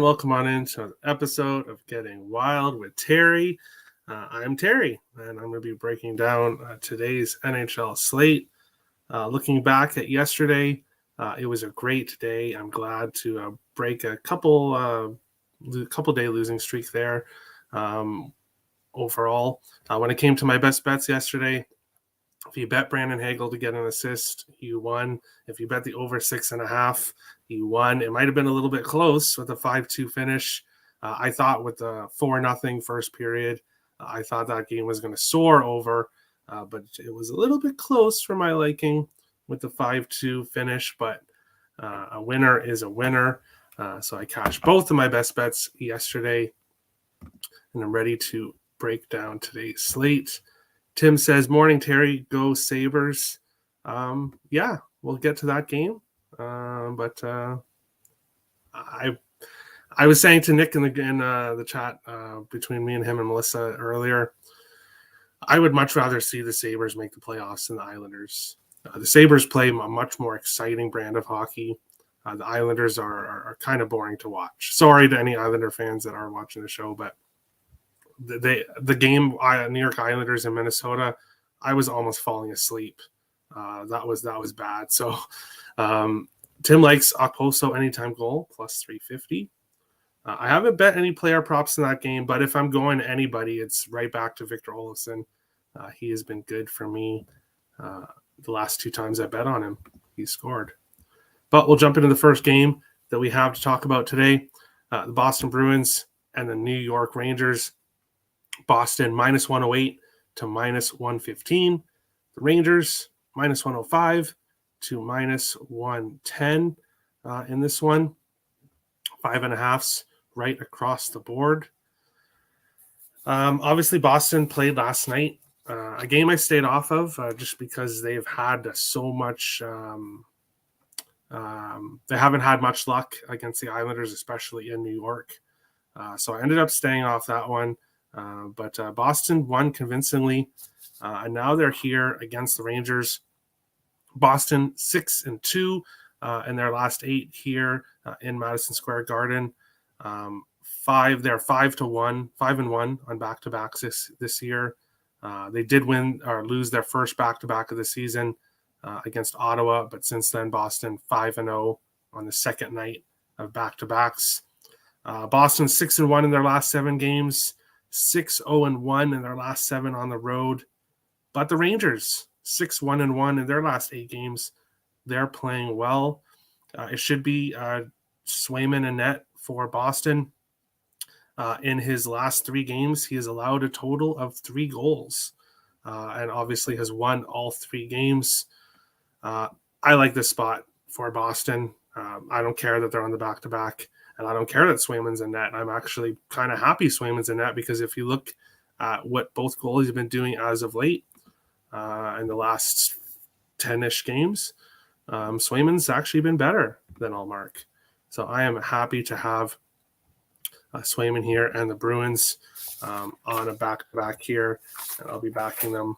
welcome on into an episode of Getting Wild with Terry. I'm Terry, and I'm going to be breaking down today's NHL slate. Looking back at yesterday, it was a great day. I'm glad to break a couple day losing streak there. Overall, when it came to my best bets yesterday, if you bet Brandon Hagel to get an assist, you won. If you bet the over 6.5, you won. It might have been a little bit close with a 5-2 finish. I thought with the 4-0 first period, I thought that game was going to soar over, but it was a little bit close for my liking with the 5-2 finish. But a winner is a winner. So I cashed both of my best bets yesterday, and I'm ready to break down today's slate. Tim says, morning, Terry, go Sabres. Yeah, we'll get to that game. But I was saying to Nick in the chat between me and him and Melissa earlier, I would much rather see the Sabres make the playoffs than the Islanders. The Sabres play a much more exciting brand of hockey. The Islanders are kind of boring to watch. Sorry to any Islander fans that are watching the show, but the game, New York Islanders in Minnesota, I was almost falling asleep. That was bad. So Tim likes Okposo anytime goal plus 350. I haven't bet any player props in that game, but if I'm going to anybody, it's right back to Victor Olofsson. He has been good for me the last 2 times I bet on him. He scored. But we'll jump into the first game that we have to talk about today. The Boston Bruins and the New York Rangers. Boston minus 108 to minus 115. The Rangers minus 105 to minus 110 in this one. 5.5s right across the board. Obviously, Boston played last night. A game I stayed off of just because they've had so much. They haven't had much luck against the Islanders, especially in New York. So I ended up staying off that one. But Boston won convincingly, and now they're here against the Rangers. Boston 6-2 in their last 8 here in Madison Square Garden. They're 5-1 on back-to-backs this year. They did win or lose their first back-to-back of the season against Ottawa, but since then Boston 5-0 on the second night of back-to-backs. Boston 6-1 in their last 7 games. 6-0-1 in their last 7 on the road. But the Rangers, 6-1-1 in their last 8 games. They're playing well. It should be Swayman and net for Boston. In his last 3 games, he has allowed a total of 3 goals and obviously has won all 3 games. I like this spot for Boston. I don't care that they're on the back-to-back. And I don't care that Swayman's in net. I'm actually kind of happy Swayman's in net because if you look at what both goalies have been doing as of late in the last 10-ish games, Swayman's actually been better than Allmark. So I am happy to have Swayman here and the Bruins on a back-to-back here. And I'll be backing them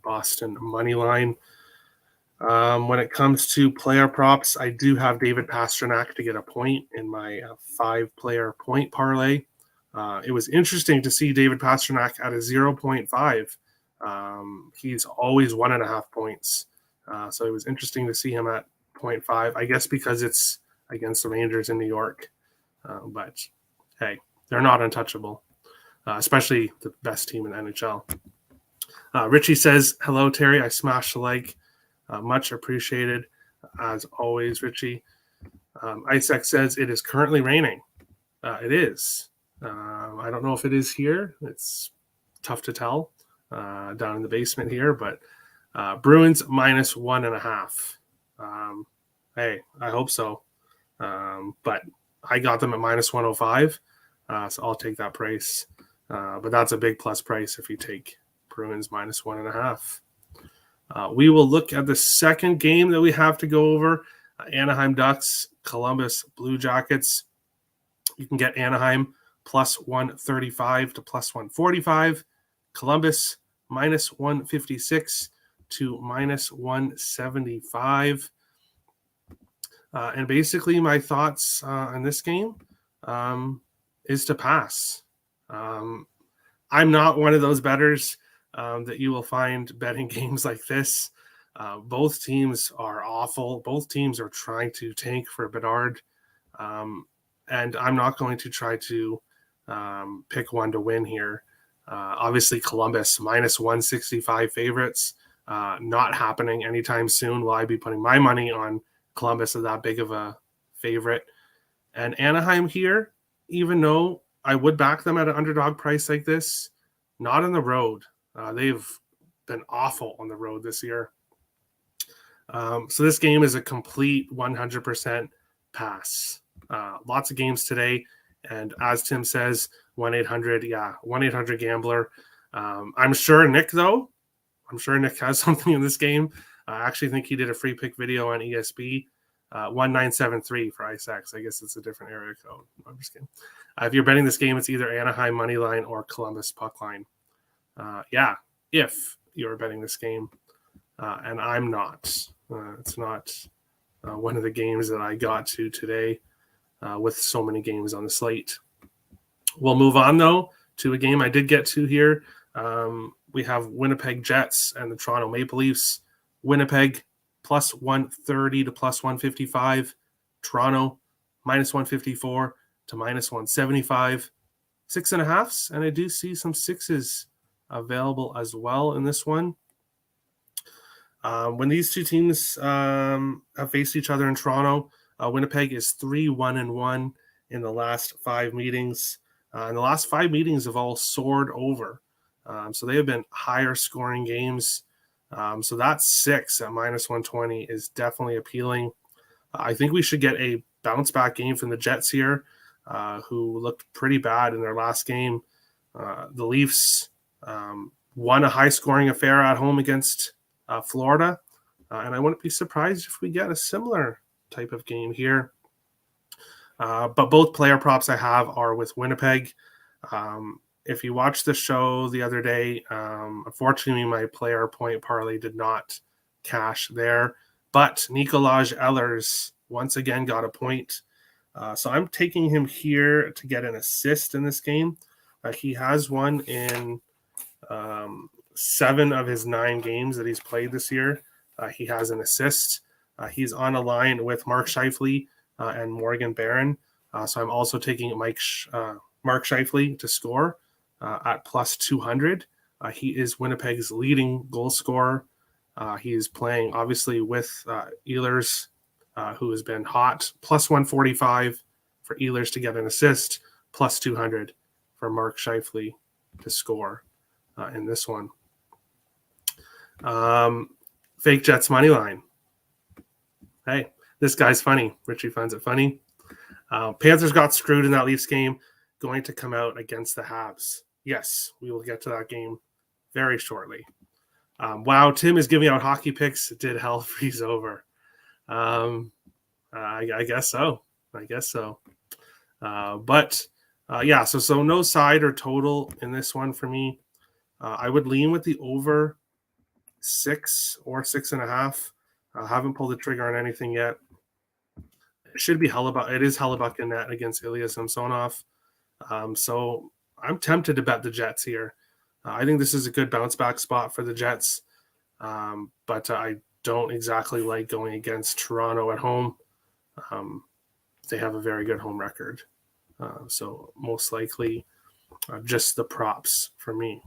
Boston money line. When it comes to player props, I do have David Pastrnak to get a point in my 5-player point parlay. It was interesting to see David Pastrnak at a 0.5. He's always 1.5 points. So it was interesting to see him at 0.5, I guess because it's against the Rangers in New York. But hey, they're not untouchable, especially the best team in the NHL. Richie says, hello, Terry. I smashed the like. Much appreciated, as always, Richie. Isaac says it is currently raining. It is. I don't know if it is here. It's tough to tell down in the basement here, but Bruins minus 1.5. Hey, I hope so. But I got them at minus 105, so I'll take that price. But that's a big plus price if you take Bruins minus 1.5. We will look at the second game that we have to go over. Anaheim Ducks, Columbus Blue Jackets. You can get Anaheim plus 135 to plus 145. Columbus minus 156 to minus 175. And basically my thoughts on this game, is to pass. I'm not one of those bettors that you will find betting games like this. Both teams are awful. Both teams are trying to tank for Bedard. And I'm not going to try to pick one to win here. Obviously, Columbus minus 165 favorites. Not happening anytime soon. Will I be putting my money on Columbus as that big of a favorite? And Anaheim here, even though I would back them at an underdog price like this, not on the road. They've been awful on the road this year. So this game is a complete 100% pass. Lots of games today. And as Tim says, 1-800-GAMBLER. I'm sure Nick has something in this game. I actually think he did a free pick video on ESB. 1973 for IceX. I guess it's a different area code. I'm just kidding. If you're betting this game, it's either Anaheim money line or Columbus puck line. If you're betting this game, and I'm not. It's not one of the games that I got to today with so many games on the slate. We'll move on, though, to a game I did get to here. We have Winnipeg Jets and the Toronto Maple Leafs. Winnipeg plus 130 to plus 155. Toronto minus 154 to minus 175. 6.5s, and I do see some 6s available as well in this one. When these two teams have faced each other in Toronto, Winnipeg is 3-1-1 in the last 5 meetings. And the last 5 meetings have all soared over. So they have been higher scoring games. So that 6 at minus 120 is definitely appealing. I think we should get a bounce back game from the Jets here, who looked pretty bad in their last game. The Leafs won a high scoring affair at home against Florida. And I wouldn't be surprised if we get a similar type of game here. But both player props I have are with Winnipeg. If you watched the show the other day, unfortunately, my player point parlay did not cash there. But Nikolaj Ehlers once again got a point. So I'm taking him here to get an assist in this game. He has one in 7 of his 9 games that he's played this year. He has an assist. He's on a line with Mark Scheifele and Morgan Barron. So I'm also taking Mark Scheifele to score at plus 200. He is Winnipeg's leading goal scorer. He is playing, obviously, with Ehlers, who has been hot. Plus 145 for Ehlers to get an assist. Plus 200 for Mark Scheifele to score in this one. Fake Jets money line. Hey, this guy's funny. Richie finds it funny. Panthers got screwed in that Leafs game, going to come out against the Habs. Yes, we will get to that game very shortly. Wow, Tim is giving out hockey picks. Did hell freeze over? I guess so. So no side or total in this one for me. I would lean with the over 6 or 6.5. I haven't pulled the trigger on anything yet. It should be Hellebuck. It is Hellebuck in net against Ilya Samsonov. So I'm tempted to bet the Jets here. I think this is a good bounce back spot for the Jets. But I don't exactly like going against Toronto at home. They have a very good home record. So most likely just the props for me.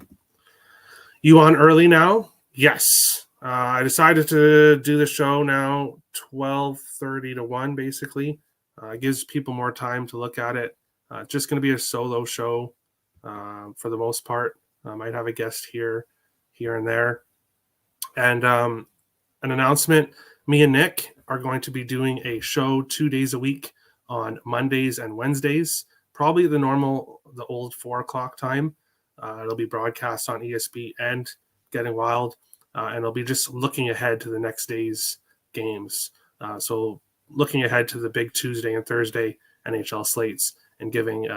You on early now? Yes. I decided to do the show now 12:30 to 1, basically. It gives people more time to look at it. Just going to be a solo show for the most part. I might have a guest here and there. And an announcement, me and Nick are going to be doing a show 2 days a week on Mondays and Wednesdays, probably the old 4 o'clock time. It'll be broadcast on ESB and Getting Wild. And I'll be just looking ahead to the next day's games. So looking ahead to the big Tuesday and Thursday NHL slates and giving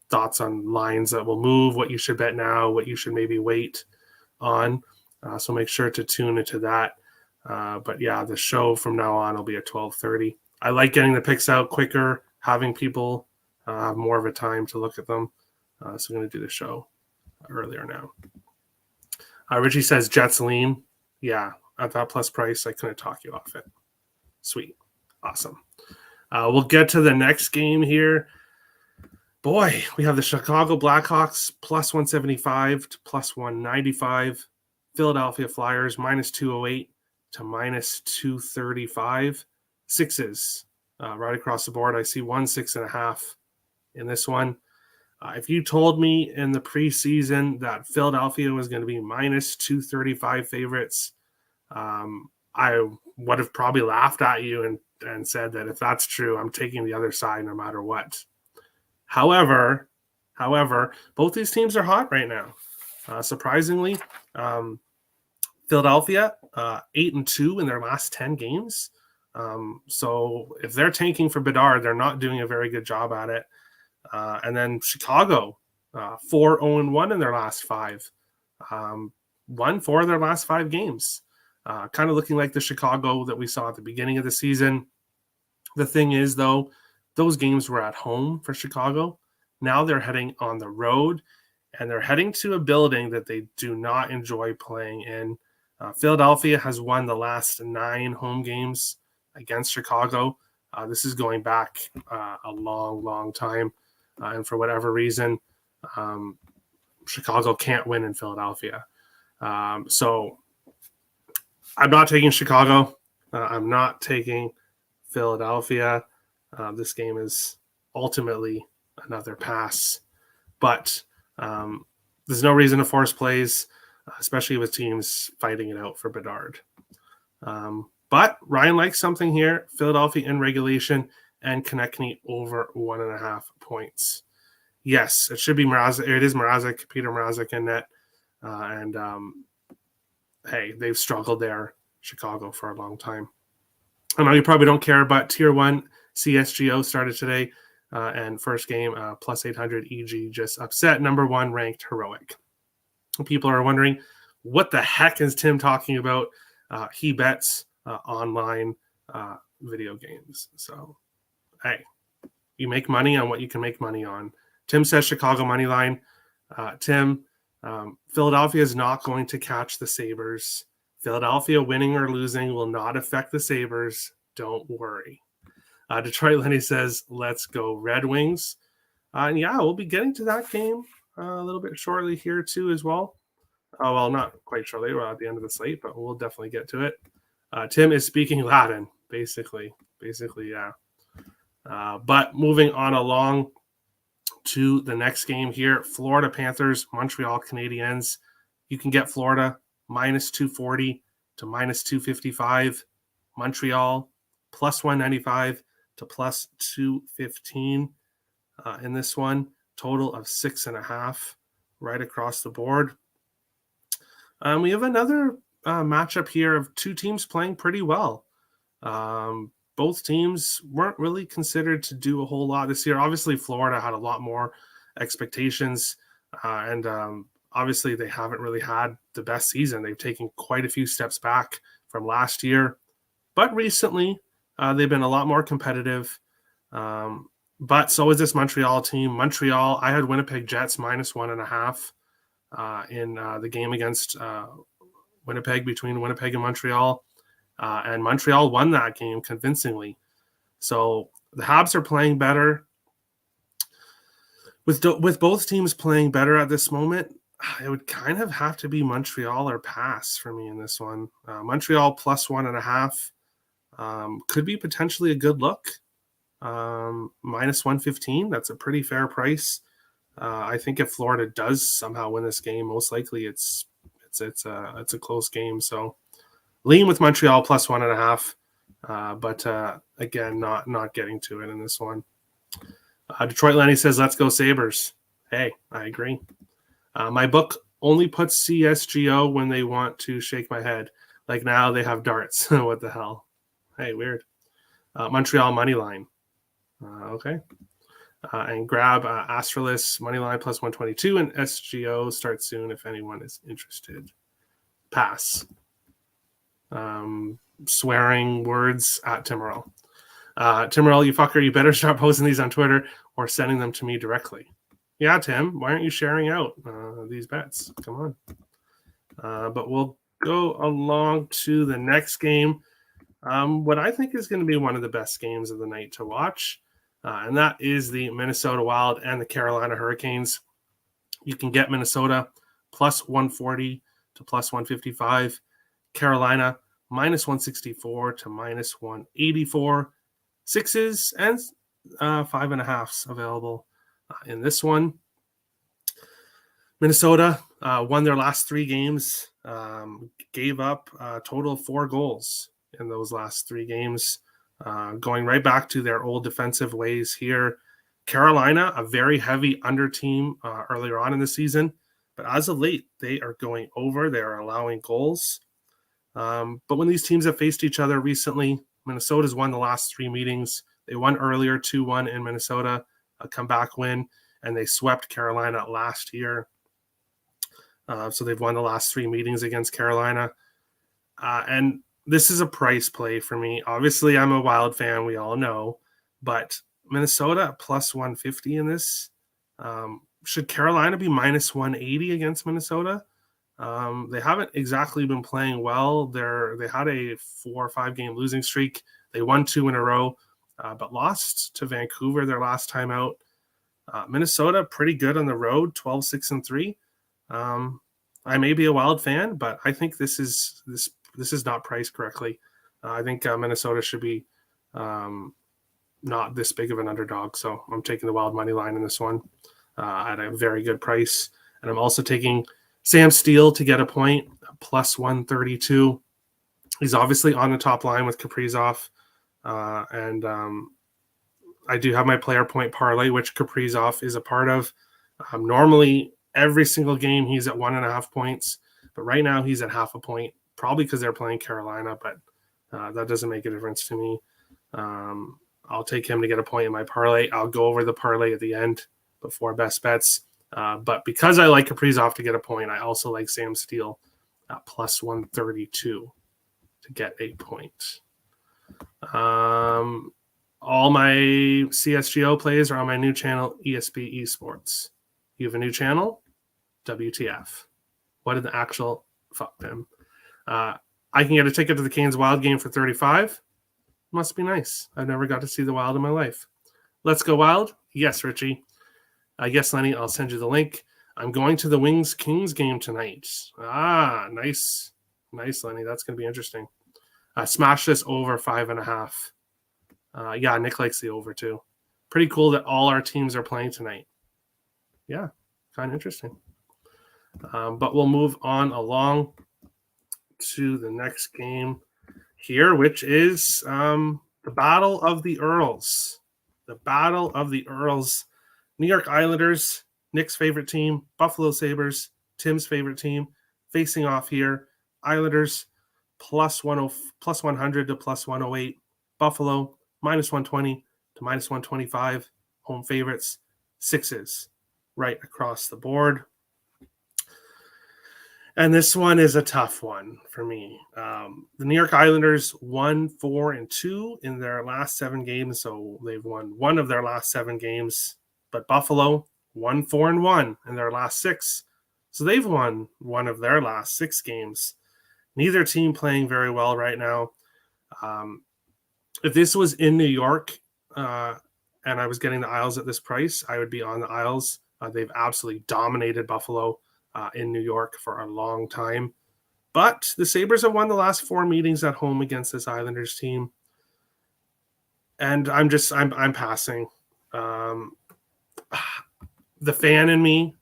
thoughts on lines that will move, what you should bet now, what you should maybe wait on. So make sure to tune into that. But yeah, the show from now on will be at 12:30. I like getting the picks out quicker, having people have more of a time to look at them. So I'm going to do the show earlier now. Richie says Jets lean. Yeah, at that plus price, I couldn't talk you off it. Sweet. Awesome. We'll get to the next game here. Boy, we have the Chicago Blackhawks plus 175 to plus 195. Philadelphia Flyers minus 208 to minus 235. Sixes right across the board. I see 6.5 in this one. If you told me in the preseason that Philadelphia was going to be minus 235 favorites, I would have probably laughed at you and said that if that's true, I'm taking the other side no matter what. However, both these teams are hot right now. Surprisingly, Philadelphia 8-2 in their last 10 games. So if they're tanking for Bedard, they're not doing a very good job at it. And then Chicago 4-0-1 in their last 5. Won 4 of their last 5 games. Kind of looking like the Chicago that we saw at the beginning of the season. The thing is, though, those games were at home for Chicago. Now they're heading on the road, and they're heading to a building that they do not enjoy playing in. Philadelphia has won the last 9 home games against Chicago. This is going back a long, long time. And for whatever reason, Chicago can't win in Philadelphia. So I'm not taking Chicago. I'm not taking Philadelphia. This game is ultimately another pass. But there's no reason to force plays, especially with teams fighting it out for Bedard. But Ryan likes something here. Philadelphia in regulation and Konechny over 1.5 points. Yes, it should be Mrazek. It is Mrazek, Peter Mrazek in net. Hey, they've struggled there, Chicago, for a long time. I know you probably don't care, but Tier 1 CSGO started today, and first game, plus 800 EG just upset number 1 ranked Heroic. People are wondering, what the heck is Tim talking about? He bets online video games. So, hey, you make money on what you can make money on. Tim says Chicago money line. Tim, Philadelphia is not going to catch the Sabres. Philadelphia winning or losing will not affect the Sabres. Don't worry. Detroit Lenny says, let's go Red Wings. And yeah, we'll be getting to that game a little bit shortly here too as well. Oh, well, not quite shortly. We're at the end of the slate, but we'll definitely get to it. Tim is speaking Latin, basically, yeah. But moving on along to the next game here, Florida Panthers, Montreal Canadiens. You can get Florida minus 240 to minus 255. Montreal plus 195 to plus 215 in this one. Total of 6.5 right across the board. We have another matchup here of 2 teams playing pretty well. Both teams weren't really considered to do a whole lot this year. Obviously, Florida had a lot more expectations, and obviously they haven't really had the best season. They've taken quite a few steps back from last year, but recently they've been a lot more competitive. But so is this Montreal team. Montreal, I had Winnipeg Jets minus 1.5 in the game against Winnipeg, between Winnipeg and Montreal. And Montreal won that game convincingly. So the Habs are playing better. With both teams playing better at this moment, it would kind of have to be Montreal or pass for me in this one. Montreal plus 1.5 could be potentially a good look. Minus 115, that's a pretty fair price. I think if Florida does somehow win this game, most likely it's a close game. So lean with Montreal plus 1.5, but again, not getting to it in this one. Detroit Lenny says, let's go Sabres. Hey, I agree. My book only puts CSGO when they want to shake my head. Like now they have darts. What the hell? Hey, weird. Montreal money line. Okay. And grab Astralis money line plus 122, and SGO starts soon if anyone is interested. Pass. Swearing words at Timmerell. Timmerell, you fucker, you better start posting these on Twitter. or sending them to me directly. Yeah, Tim, why aren't you sharing out these bets? Come on. But we'll go along to the next game. What I think is going to be one of the best games of the night to watch, and that is the Minnesota Wild and the Carolina Hurricanes. You can get Minnesota plus 140 to plus 155, Carolina minus 164 to minus 184, sixes and 5.5s available in this one. Minnesota won their last 3 games, gave up a total of 4 goals in those last 3 games, going right back to their old defensive ways here. Carolina, a very heavy under team earlier on in the season, but as of late, they are going over. They are allowing goals. But when these teams have faced each other recently, Minnesota's won the last 3 meetings. They won earlier 2-1 in Minnesota, a comeback win, and they swept Carolina last year. So they've won the last 3 meetings against Carolina. And this is a price play for me. Obviously, I'm a Wild fan, we all know, but Minnesota plus 150 in this. Should Carolina be minus 180 against Minnesota? They haven't exactly been playing well. They had a 4 or 5 game losing streak. They won 2 in a row, but lost to Vancouver their last time out. Minnesota pretty good on the road, 12-6-3. I may be a Wild fan, but I think this is not priced correctly. I think Minnesota should be not this big of an underdog, so I'm taking the Wild money line in this one at a very good price, and I'm also taking Sam Steele to get a point, plus 132. He's obviously on the top line with Kaprizov, and I do have my player point parlay, which Kaprizov is a part of. Normally, every single game he's at 1.5 points, but right now he's at half a point, probably because they're playing Carolina, but that doesn't make a difference to me. I'll take him to get a point in my parlay. I'll go over the parlay at the end before best bets. But because I like Kaprizov to get a point, I also like Sam Steele at plus 132 to get a point. All my CSGO plays are on my new channel, ESP Esports. You have a new channel? WTF. What in the actual fuck them? I can get a ticket to the Canes Wild game for $35. Must be nice. I've never got to see the Wild in my life. Let's go Wild? Yes, Richie. Yes, Lenny, I'll send you the link. I'm going to the Wings Kings game tonight. Nice. Nice, Lenny. That's going to be interesting. Smash this over 5.5. Yeah, Nick likes the over too. Pretty cool that all our teams are playing tonight. Yeah, kind of interesting. But we'll move on along to the next game here, which is the Battle of the Earls. The Battle of the Earls. New York Islanders, Nick's favorite team, Buffalo Sabres, Tim's favorite team, facing off here. Islanders plus 100 to plus 108. Buffalo minus 120 to minus 125. Home favorites, sixes right across the board. And this one is a tough one for me. The New York Islanders won 4-2 in their last 7 games, so they've won 1 of their last 7 games. But Buffalo won 4-1 in their last 6. So they've won 1 of their last 6 games. Neither team playing very well right now. If this was in New York and I was getting the Isles at this price, I would be on the Isles. They've absolutely dominated Buffalo in New York for a long time. But the Sabres have won the last 4 meetings at home against this Islanders team. And I'm passing. The fan in me,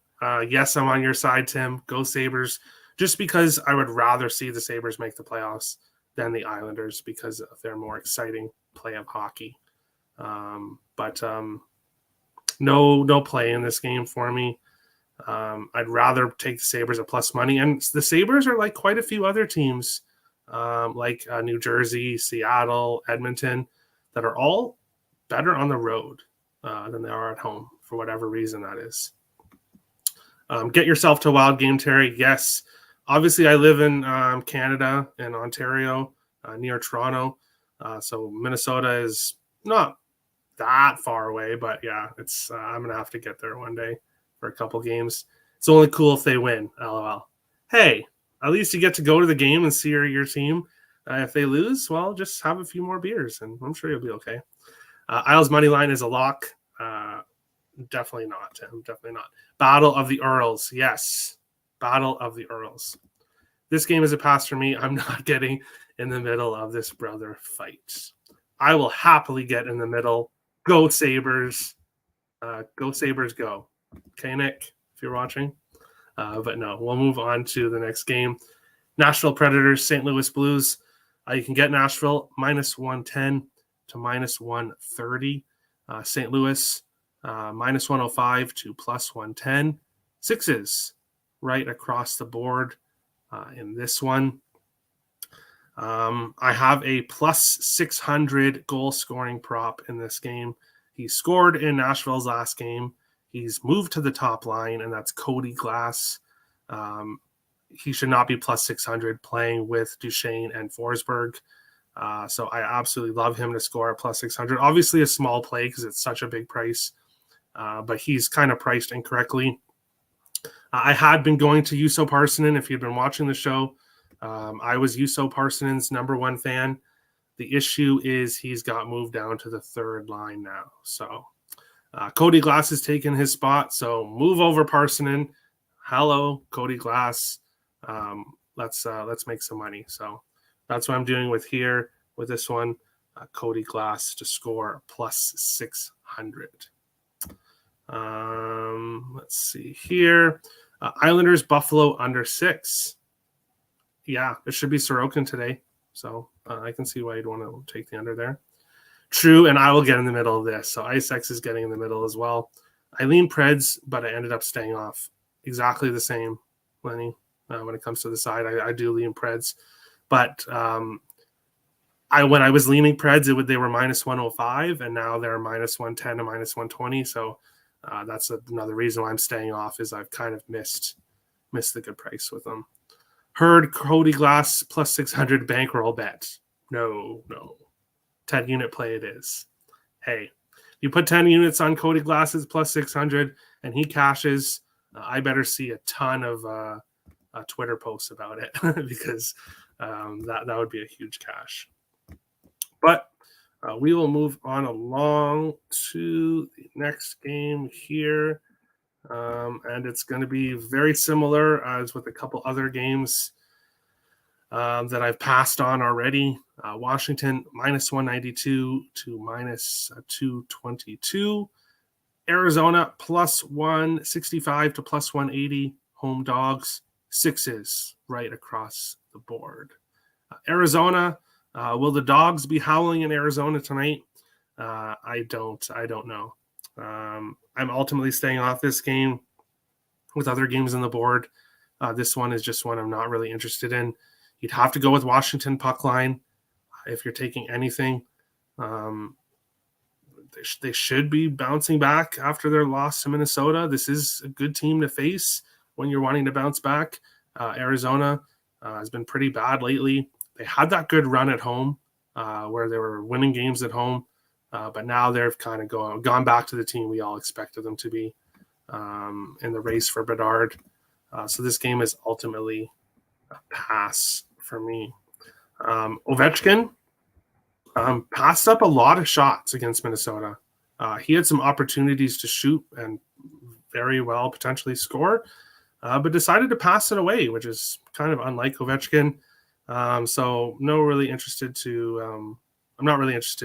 yes, I'm on your side, Tim. Go Sabres. Just because I would rather see the Sabres make the playoffs than the Islanders because of their more exciting play of hockey. But no play in this game for me. I'd rather take the Sabres at plus money. And the Sabres are like quite a few other teams, like New Jersey, Seattle, Edmonton, that are all better on the road than they are at home, for whatever reason that is. Get yourself to a Wild game, Terry. Yes. Obviously, I live in Canada and Ontario, near Toronto. So Minnesota is not that far away, but yeah, it's I'm gonna have to get there one day for a couple games. It's only cool if they win. LOL. Hey, at least you get to go to the game and see your team. If they lose, well, just have a few more beers, and I'm sure you'll be okay. Isles money line is a lock. Definitely not, Tim. Definitely not. Battle of the Earls. Yes, Battle of the Earls. This game is a pass for me. I'm not getting in the middle of this brother fight. I will happily get in the middle. Go Sabres. Go Sabres, go. Okay, Nick, if you're watching. But no, we'll move on to the next game. Nashville Predators, St. Louis Blues. You can get Nashville minus 110 to minus 130. St. Louis minus 105 to plus 110. Sixes right across the board in this one. I have a plus 600 goal scoring prop in this game. He scored in Nashville's last game. He's moved to the top line, and that's Cody Glass. He should not be plus 600 playing with Duchesne and Forsberg. So I absolutely love him to score at plus 600. Obviously a small play because it's such a big price, but he's kind of priced incorrectly. I had been going to Juuso Parssinen. If you've been watching the show, I was Juuso Parssinen's #1 fan. The issue is he's got moved down to the third line now. So Cody Glass has taken his spot. So move over Parssinen. Hello, Cody Glass. Let's make some money. So that's what I'm doing with this one. Cody Glass to score plus 600. Let's see here. Islanders Buffalo under 6. Yeah, it should be Sorokin today. So I can see why you'd want to take the under there. True, and I will get in the middle of this. So IceX is getting in the middle as well. I lean Preds, but I ended up staying off. Exactly the same, Lenny. When it comes to the side, I do lean Preds. But when I was leaning Preds, they were minus 105, and now they're minus 110 to minus 120. So that's another reason why I'm staying off, is I've kind of missed the good price with them. Heard Cody Glass plus 600 bankroll bet. No. 10 unit play it is. Hey, you put 10 units on Cody Glass's plus 600 and he cashes, I better see a ton of Twitter posts about it because that would be a huge cash. But we will move on along to the next game here. And it's going to be very similar as with a couple other games that I've passed on already. Washington minus 192 to minus 222. Arizona plus 165 to plus 180. Home dogs, sixes right across the board. Arizona, will the dogs be howling in Arizona tonight? I don't know. I'm ultimately staying off this game with other games on the board. This one is just one I'm not really interested in. You'd have to go with Washington puck line if you're taking anything. They should be bouncing back after their loss to Minnesota. This is a good team to face when you're wanting to bounce back. Arizona has been pretty bad lately. They had that good run at home where they were winning games at home. But now they've kind of gone back to the team we all expected them to be in the race for Bedard. So this game is ultimately a pass for me. Ovechkin passed up a lot of shots against Minnesota. He had some opportunities to shoot and very well potentially score, but decided to pass it away, which is kind of unlike Ovechkin. So I'm not really interested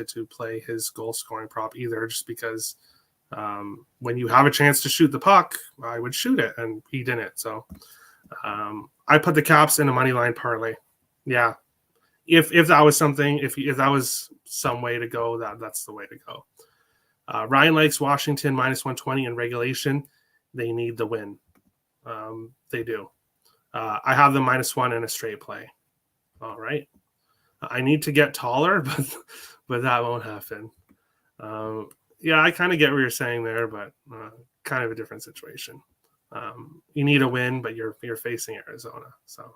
to play his goal scoring prop either, just because when you have a chance to shoot the puck, I would shoot it, and he didn't. So I put the Caps in a money line parlay. Yeah, if that was something, if that was some way to go, that's the way to go. Ryan likes Washington minus 120 in regulation. They need the win. They do. I have them -1 in a straight play. All right. I need to get taller, but that won't happen. Yeah, I kind of get what you're saying there, but kind of a different situation. You need a win, but you're facing Arizona. So,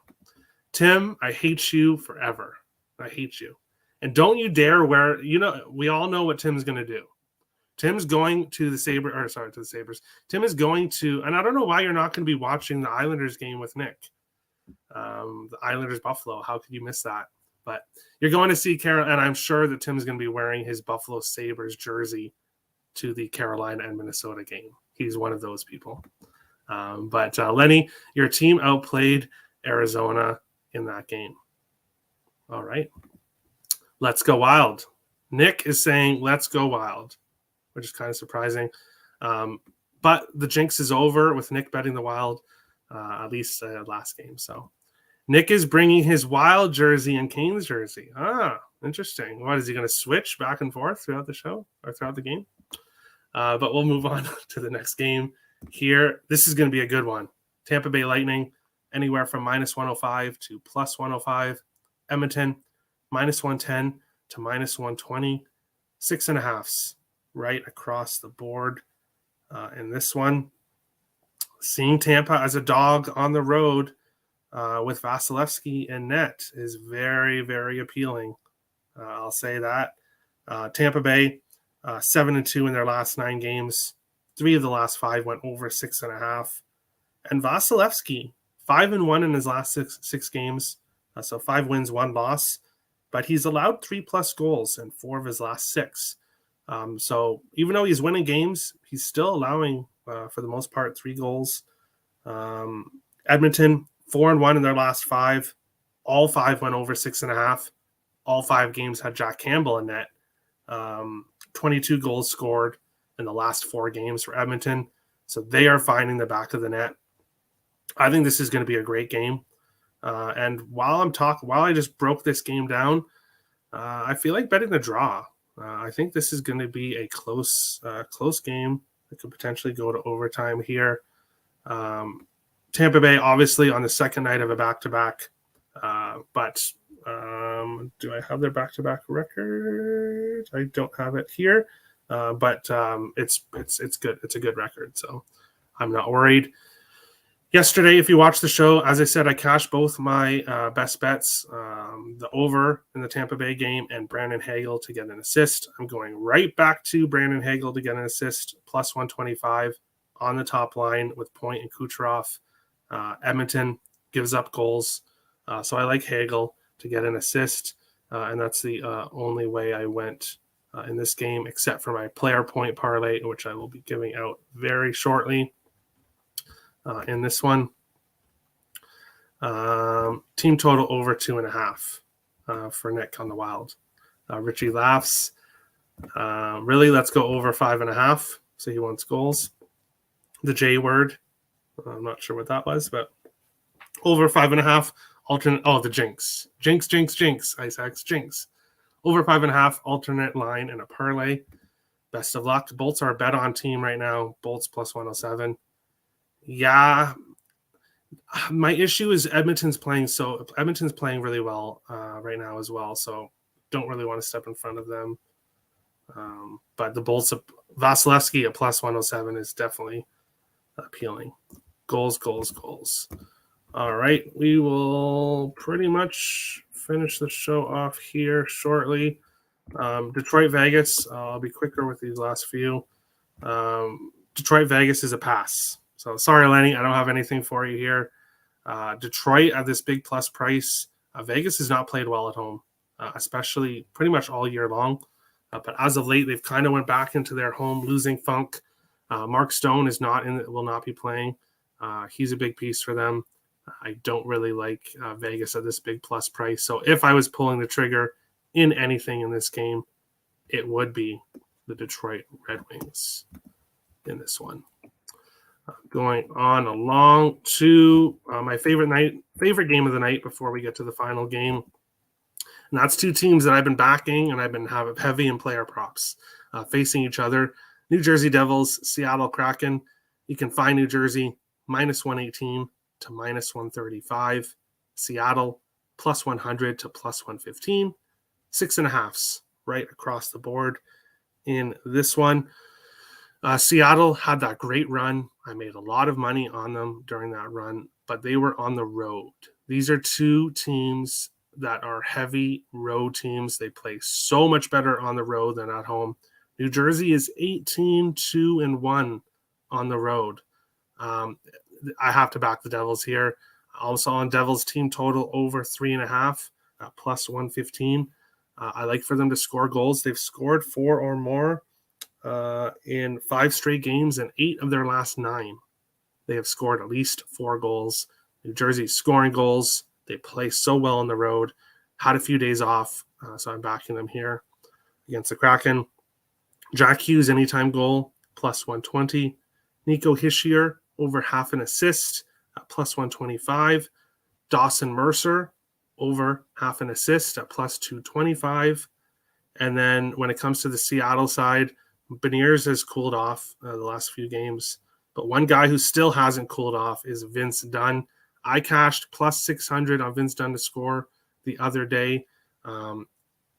Tim, I hate you forever. I hate you. And don't you dare we all know what Tim's going to do. Tim's going to the Sabres. Tim is going to, and I don't know why you're not going to be watching the Islanders game with Nick. The Islanders Buffalo. How could you miss that? But you're going to see Carolina, and I'm sure that Tim's going to be wearing his Buffalo Sabres jersey to the Carolina and Minnesota game. He's one of those people. But Lenny, your team outplayed Arizona in that game. All right. Let's go Wild. Nick is saying, let's go Wild, which is kind of surprising. But the jinx is over with Nick betting the Wild, at least last game. So Nick is bringing his Wild jersey and Canes jersey. Ah, interesting. What, is he going to switch back and forth throughout the show or throughout the game? But we'll move on to the next game here. This is going to be a good one. Tampa Bay Lightning, anywhere from -105 to +105. Edmonton, -110 to -120. 6.5s right across the board in this one. Seeing Tampa as a dog on the road with Vasilevsky in net is very, very appealing. I'll say that. Tampa Bay, 7-2 in their last 9 games. 3 of the last 5 went over 6.5. And Vasilevsky, 5-1 in his last six games. So 5 wins, 1 loss. But he's allowed 3+ goals in 4 of his last 6. So even though he's winning games, he's still allowing, for the most part, 3 goals. Edmonton, 4-1 in their last 5. All 5 went over 6.5. All 5 games had Jack Campbell in net. 22 goals scored in the last 4 games for Edmonton. So they are finding the back of the net. I think this is going to be a great game. And while I just broke this game down, I feel like betting the draw. I think this is going to be a close game that could potentially go to overtime here. Tampa Bay, obviously, on the second night of a back-to-back. But do I have their back-to-back record? I don't have it here. But it's good. It's a good record, so I'm not worried. Yesterday, if you watched the show, as I said, I cashed both my best bets, the over in the Tampa Bay game and Brandon Hagel to get an assist. I'm going right back to Brandon Hagel to get an assist, +125 on the top line with Point and Kucherov. Edmonton gives up goals, so I like Hagel to get an assist, and that's the only way I went in this game, except for my player point parlay, which I will be giving out very shortly. In this one, team total over 2.5 for Nick on the Wild. Richie laughs. Really, let's go over 5.5. So he wants goals. The J word. I'm not sure what that was, but over 5.5. Alternate. Oh, the jinx. Jinx. Isaacs jinx. Over 5.5. Alternate line and a parlay. Best of luck. Bolts are a bet on team right now. Bolts +107. Yeah, my issue is Edmonton's playing really well right now as well, so don't really want to step in front of them. But the Bolts of Vasilevsky at +107 is definitely appealing. Goals. All right, we will pretty much finish the show off here shortly. Detroit Vegas, I'll be quicker with these last few. Detroit Vegas is a pass. So sorry, Lenny, I don't have anything for you here. Detroit at this big plus price. Vegas has not played well at home, especially pretty much all year long. But as of late, they've kind of went back into their home losing funk. Mark Stone will not be playing. He's a big piece for them. I don't really like Vegas at this big plus price. So if I was pulling the trigger in anything in this game, it would be the Detroit Red Wings in this one. Going on along to my favorite game of the night before we get to the final game. And that's 2 teams that I've been backing and I've been heavy in player props facing each other. New Jersey Devils, Seattle Kraken. You can find New Jersey -118 to -135. Seattle +100 to +115. 6.5s right across the board in this one. Seattle had that great run. I made a lot of money on them during that run, but they were on the road. These are 2 teams that are heavy road teams. They play so much better on the road than at home. New Jersey is 18-2-1 on the road. I have to back the Devils here. Also on Devils team total over 3.5 at plus 115. I like for them to score goals. They've scored 4 or more in 5 straight games, and 8 of their last 9. They have scored at least 4 goals. New Jersey scoring goals. They play so well on the road. Had a few days off, so I'm backing them here against the Kraken. Jack Hughes anytime goal, plus 120. Nico Hischier over half an assist at plus 125. Dawson Mercer over half an assist at plus 225. And then when it comes to the Seattle side, Beniers has cooled off the last few games. But one guy who still hasn't cooled off is Vince Dunn. I cashed plus 600 on Vince Dunn to score the other day.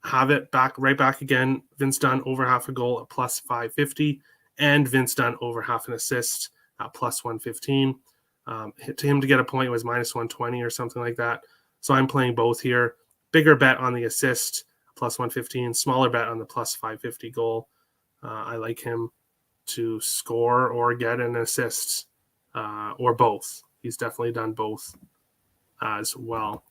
Have it right back again. Vince Dunn over half a goal at plus 550, and Vince Dunn over half an assist at plus 115. To him to get a point was minus 120 or something like that. So I'm playing both here. Bigger bet on the assist, plus 115. Smaller bet on the plus 550 goal. I like him to score or get an assist or both. He's definitely done both as well.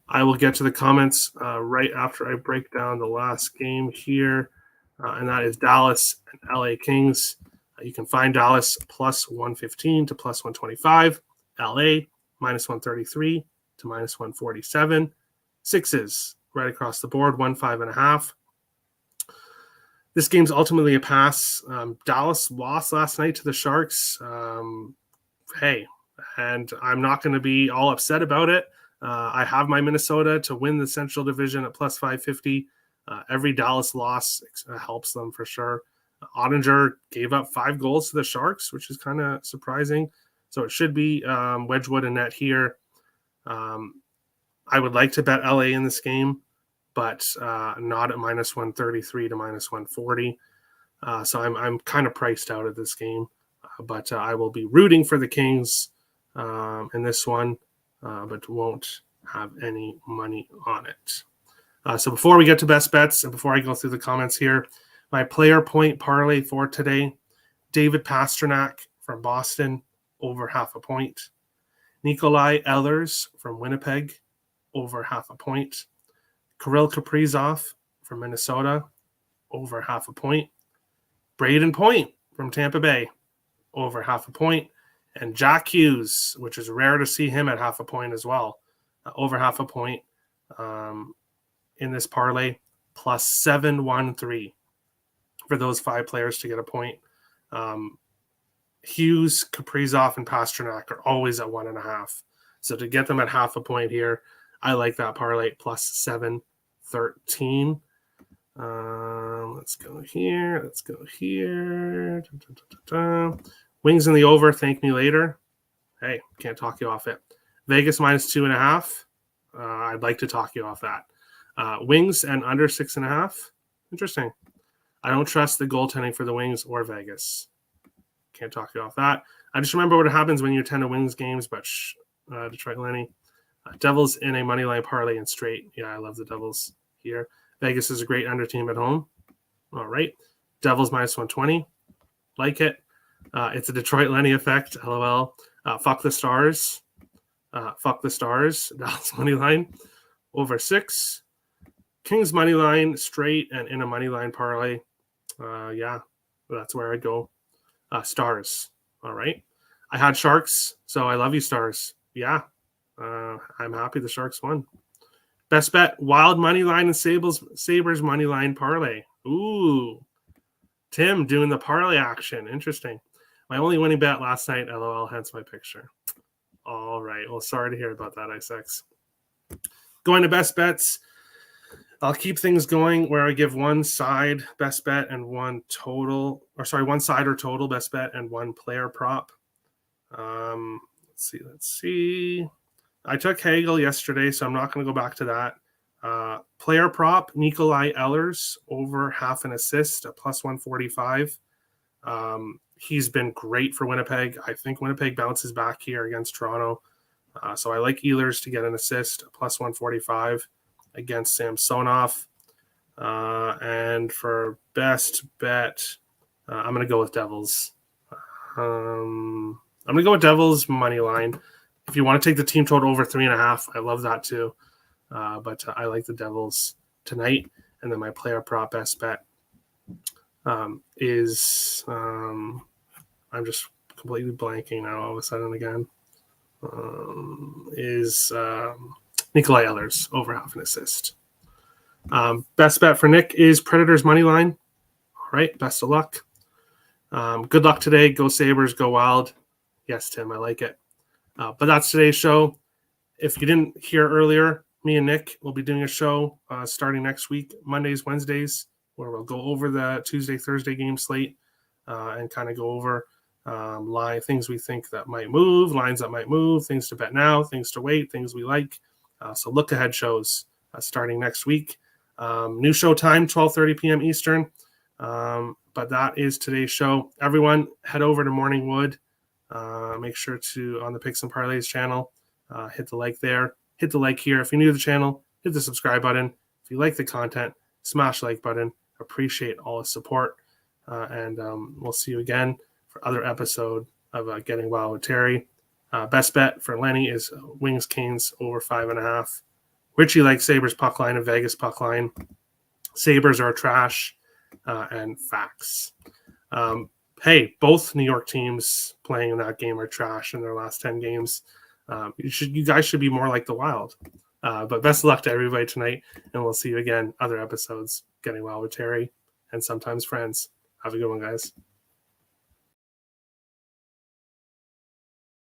I will get to the comments right after I break down the last game here, and that is Dallas and LA Kings. You can find Dallas plus 115 to plus 125, LA minus 133 to minus 147. Sixes right across the board, 1-5.5. This game's ultimately a pass. Dallas lost last night to the Sharks. Hey, and I'm not going to be all upset about it. I have my Minnesota to win the Central Division at plus 550. Every Dallas loss helps them for sure. Ottinger gave up 5 goals to the Sharks, which is kind of surprising. So it should be Wedgwood and net here. I would like to bet LA in this game, but not at minus 133 to minus 140. So I'm kind of priced out of this game. But I will be rooting for the Kings in this one, but won't have any money on it. So before we get to best bets and before I go through the comments here, my player point parlay for today, David Pastrnak from Boston, over half a point. Nikolai Ehlers from Winnipeg, over half a point. Kirill Kaprizov from Minnesota, over half a point. Braden Point from Tampa Bay, over half a point. And Jack Hughes, which is rare to see him at half a point as well, over half a point in this parlay, plus 713 for those 5 players to get a point. Hughes, Kaprizov, and Pastrnak are always at 1.5. So to get them at half a point here, I like that parlay, plus 713. Let's go here. Let's go here. Wings in the over. Thank me later. Hey, can't talk you off it. Vegas minus 2.5. I'd like to talk you off that. Wings and under 6.5. Interesting. I don't trust the goaltending for the Wings or Vegas. Can't talk you off that. I just remember what happens when you attend a Wings games, but Detroit Lenny. Devils in a money line parlay and straight. Yeah, I love the Devils here. Vegas is a great under team at home. All right. Devils minus 120. Like it. It's a Detroit Lenny effect. LOL. Fuck the Stars. Fuck the Stars. Dallas money line. Over 6. Kings money line straight and in a money line parlay. Yeah, that's where I go. Stars. All right. I had Sharks, so I love you, Stars. Yeah. I'm happy the Sharks won. Best bet, Wild money line and Sabres money line parlay. Ooh. Tim doing the parlay action. Interesting. My only winning bet last night, LOL, hence my picture. All right. Well, sorry to hear about that, Isex. Going to best bets. I'll keep things going where I give one side best bet and one side or total best bet and one player prop. Let's see. I took Hagel yesterday, so I'm not going to go back to that. Player prop, Nikolai Ehlers over half an assist at plus 145. He's been great for Winnipeg. I think Winnipeg bounces back here against Toronto. So I like Ehlers to get an assist at plus 145 against Samsonov. And for best bet, I'm going to go with Devils. I'm going to go with Devils money line. If you want to take the team total over 3.5, I love that too. But I like the Devils tonight. And then my player prop best bet is I'm just completely blanking now all of a sudden again. Is Nikolai Ehlers over half an assist. Best bet for Nick is Predators money line. All right, best of luck. Good luck today. Go Sabres, go Wild. Yes, Tim, I like it. But that's today's show. If you didn't hear earlier, me and Nick will be doing a show starting next week, Mondays, Wednesdays, where we'll go over the Tuesday, Thursday game slate and kind of go over things we think that might move, lines that might move, things to bet now, things to wait, things we like. So look ahead shows starting next week. New show time, 12:30 p.m. Eastern. But that is today's show. Everyone, head over to Morning Wood. Make sure to, on the Picks and Parlays channel, hit the like there. Hit the like here. If you're new to the channel, hit the subscribe button. If you like the content, smash the like button. Appreciate all the support. And we'll see you again for other episode of Getting Wild with Terry. Best bet for Lenny is Wings Canes over 5.5. Richie likes Sabres puck line and Vegas puck line. Sabres are trash and facts. Hey, both New York teams playing in that game are trash in their last 10 games. You guys should be more like the Wild. But best of luck to everybody tonight, and we'll see you again other episodes Getting Wild with Terry and sometimes friends. Have a good one, guys.